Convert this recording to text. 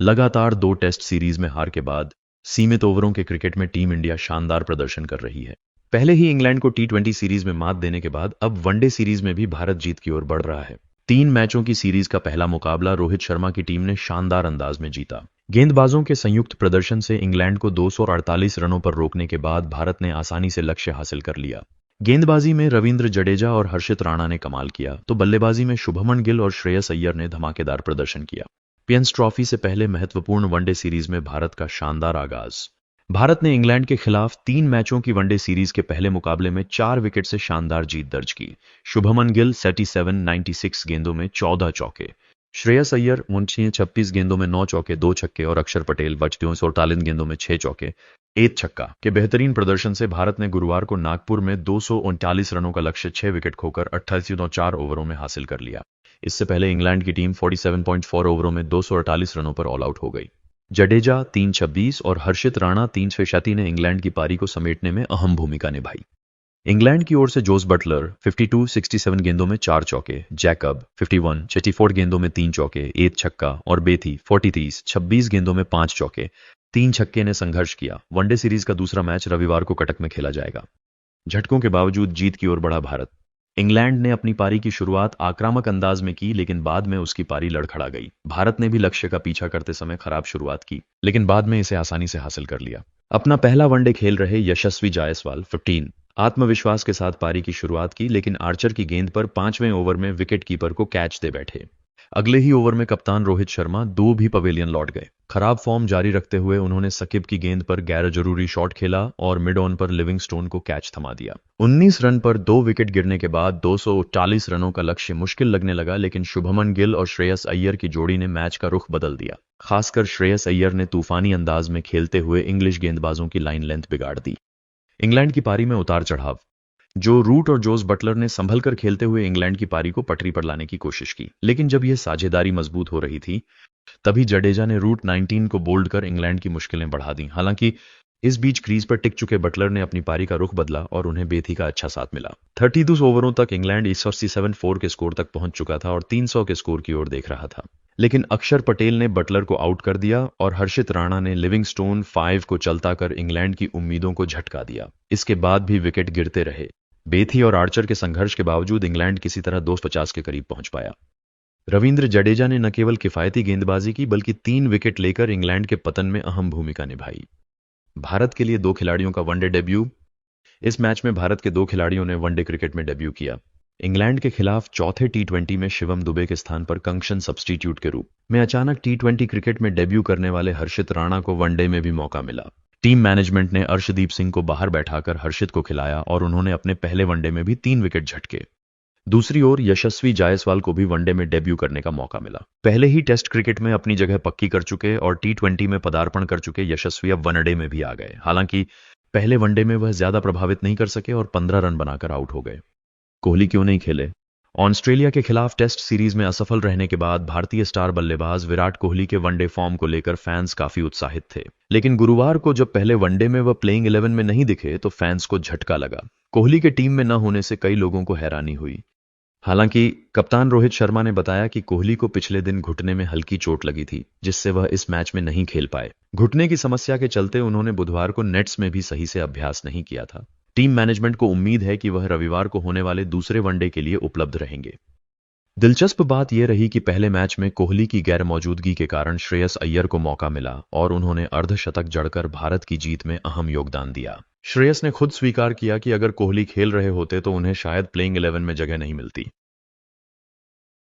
लगातार 2 test series में हार के बाद सीमित ओवरों के क्रिकेट में टीम इंडिया शानदार प्रदर्शन कर रही है। पहले ही इंग्लैंड को टी20 सीरीज में मात देने के बाद अब वनडे सीरीज में भी भारत जीत की ओर बढ़ रहा है। 3 मैचों की सीरीज का पहला मुकाबला रोहित शर्मा की टीम ने शानदार अंदाज में जीता। गेंदबाजों के संयुक्त प्रदर्शन से इंग्लैंड को 248 रनों पर रोकने के बाद भारत ने आसानी से लक्ष्य हासिल कर लिया। गेंदबाजी में रविंद्र जडेजा और हर्षित राणा ने कमाल किया, तो बल्लेबाजी में शुभमन गिल और श्रेयस अय्यर ने धमाकेदार प्रदर्शन किया। चैंपियंस ट्रॉफी से पहले महत्वपूर्ण वनडे सीरीज में भारत का शानदार आगाज। भारत ने इंग्लैंड के खिलाफ 3 मैचों की वनडे सीरीज के पहले मुकाबले में 4 विकेट से शानदार जीत दर्ज की। शुभमन गिल 76 गेंदों में 14 चौके, श्रेयस अय्यर 26 गेंदों में 9 चौके 2 छक्के और अक्षर पटेल 48 गेंदों में 6 चौके 1 छक्का के बेहतरीन प्रदर्शन से भारत ने गुरुवार को नागपुर में 239 रनों का लक्ष्य 6 विकेट खोकर 28.4 ओवरों में हासिल कर लिया। इससे पहले इंग्लैंड की टीम 47.4 ओवरों में 248 रनों पर ऑल आउट हो गई। जडेजा 326 और हर्षित राणा 366 ने इंग्लैंड की पारी को समेटने में अहम भूमिका निभाई। इंग्लैंड की ओर से जोस बटलर 52-67 गेंदों में 4 चौके, जैकब 51-64 गेंदों में 3 चौके 1 छक्का और बेथी 26 गेंदों में 5 चौके 3 छक्के ने संघर्ष किया। वनडे सीरीज का दूसरा मैच रविवार को कटक में खेला जाएगा। झटकों के बावजूद जीत की ओर बढ़ा भारत। इंग्लैंड ने अपनी पारी की शुरुआत आक्रामक अंदाज में की, लेकिन बाद में उसकी पारी लड़खड़ा गई। भारत ने भी लक्ष्य का पीछा करते समय खराब शुरुआत की, लेकिन बाद में इसे आसानी से हासिल कर लिया। अपना पहला वनडे खेल रहे यशस्वी जायसवाल 15 आत्मविश्वास के साथ पारी की शुरुआत की, लेकिन आर्चर की गेंद पर 5वें ओवर में विकेट कीपर को कैच दे बैठे। अगले ही ओवर में कप्तान रोहित शर्मा 2 भी पवेलियन लौट गए। खराब फॉर्म जारी रखते हुए उन्होंने सकिब की गेंद पर गैर जरूरी शॉट खेला और मिड ऑन पर लिविंगस्टोन को कैच थमा दिया। 19 रन पर 2 विकेट गिरने के बाद 240 रनों का लक्ष्य मुश्किल लगने लगा, लेकिन शुभमन गिल और श्रेयस अय्यर की जोड़ी ने मैच का रुख बदल दिया। खासकर श्रेयस अय्यर ने तूफानी अंदाज में खेलते हुए इंग्लिश गेंदबाजों की लाइन लेंथ बिगाड़ दी। इंग्लैंड की पारी में उतार चढ़ाव। जो रूट और जोस बटलर ने संभल कर खेलते हुए इंग्लैंड की पारी को पटरी पर लाने की कोशिश की, लेकिन जब यह साझेदारी मजबूत हो रही थी तभी जडेजा ने रूट 19 को बोल्ड कर इंग्लैंड की मुश्किलें बढ़ा दी। हालांकि इस बीच क्रीज पर टिक चुके बटलर ने अपनी पारी का रुख बदला और उन्हें बेथी का अच्छा साथ मिला। 32 ओवरों तक इंग्लैंड 167 के स्कोर तक पहुंच चुका था और 300 के स्कोर की ओर देख रहा था, लेकिन अक्षर पटेल ने बटलर को आउट कर दिया और हर्षित राणा ने लिविंगस्टोन 5 को चलता कर इंग्लैंड की उम्मीदों को झटका दिया। इसके बाद भी विकेट गिरते रहे। बेथी और आर्चर के संघर्ष के बावजूद इंग्लैंड किसी तरह 250 के करीब पहुंच पाया। रविंद्र जडेजा ने न केवल किफायती गेंदबाजी की, बल्कि 3 विकेट लेकर इंग्लैंड के पतन में अहम भूमिका निभाई। भारत के लिए 2 खिलाड़ियों का वनडे डेब्यू। इस मैच में भारत के 2 खिलाड़ियों ने वनडे क्रिकेट में डेब्यू किया। इंग्लैंड के खिलाफ चौथे टी20 में शिवम दुबे के स्थान पर कंगशन सब्स्टिट्यूट के रूप में अचानक टी20 क्रिकेट में डेब्यू करने वाले हर्षित राणा को वनडे में भी मौका मिला। टीम मैनेजमेंट ने अर्शदीप सिंह को बाहर बैठाकर हर्षित को खिलाया और उन्होंने अपने पहले वनडे में भी 3 विकेट झटके। दूसरी ओर यशस्वी जायसवाल को भी वनडे में डेब्यू करने का मौका मिला। पहले ही टेस्ट क्रिकेट में अपनी जगह पक्की कर चुके और टी20 में पदार्पण कर चुके यशस्वी अब वनडे में भी आ गए। हालांकि पहले वनडे में वह ज्यादा प्रभावित नहीं कर सके और 15 रन बनाकर आउट हो गए। कोहली क्यों नहीं खेले? ऑस्ट्रेलिया के खिलाफ टेस्ट सीरीज में असफल रहने के बाद भारतीय स्टार बल्लेबाज विराट कोहली के वनडे फॉर्म को लेकर फैंस काफी उत्साहित थे, लेकिन गुरुवार को जब पहले वनडे में वह प्लेइंग 11 में नहीं दिखे तो फैंस को झटका लगा। कोहली के टीम में न होने से कई लोगों को हैरानी हुई। हालांकि कप्तान रोहित शर्मा ने बताया कि कोहली को पिछले दिन घुटने में हल्की चोट लगी थी, जिससे वह इस मैच में नहीं खेल पाए। घुटने की समस्या के चलते उन्होंने बुधवार को नेट्स में भी सही से अभ्यास नहीं किया था। टीम मैनेजमेंट को उम्मीद है कि वह रविवार को होने वाले दूसरे वनडे के लिए उपलब्ध रहेंगे। दिलचस्प बात यह रही कि पहले मैच में कोहली की गैर मौजूदगी के कारण श्रेयस अय्यर को मौका मिला और उन्होंने अर्धशतक जड़कर भारत की जीत में अहम योगदान दिया। श्रेयस ने खुद स्वीकार किया कि अगर कोहली खेल रहे होते तो उन्हें शायद प्लेइंग 11 में जगह नहीं मिलती।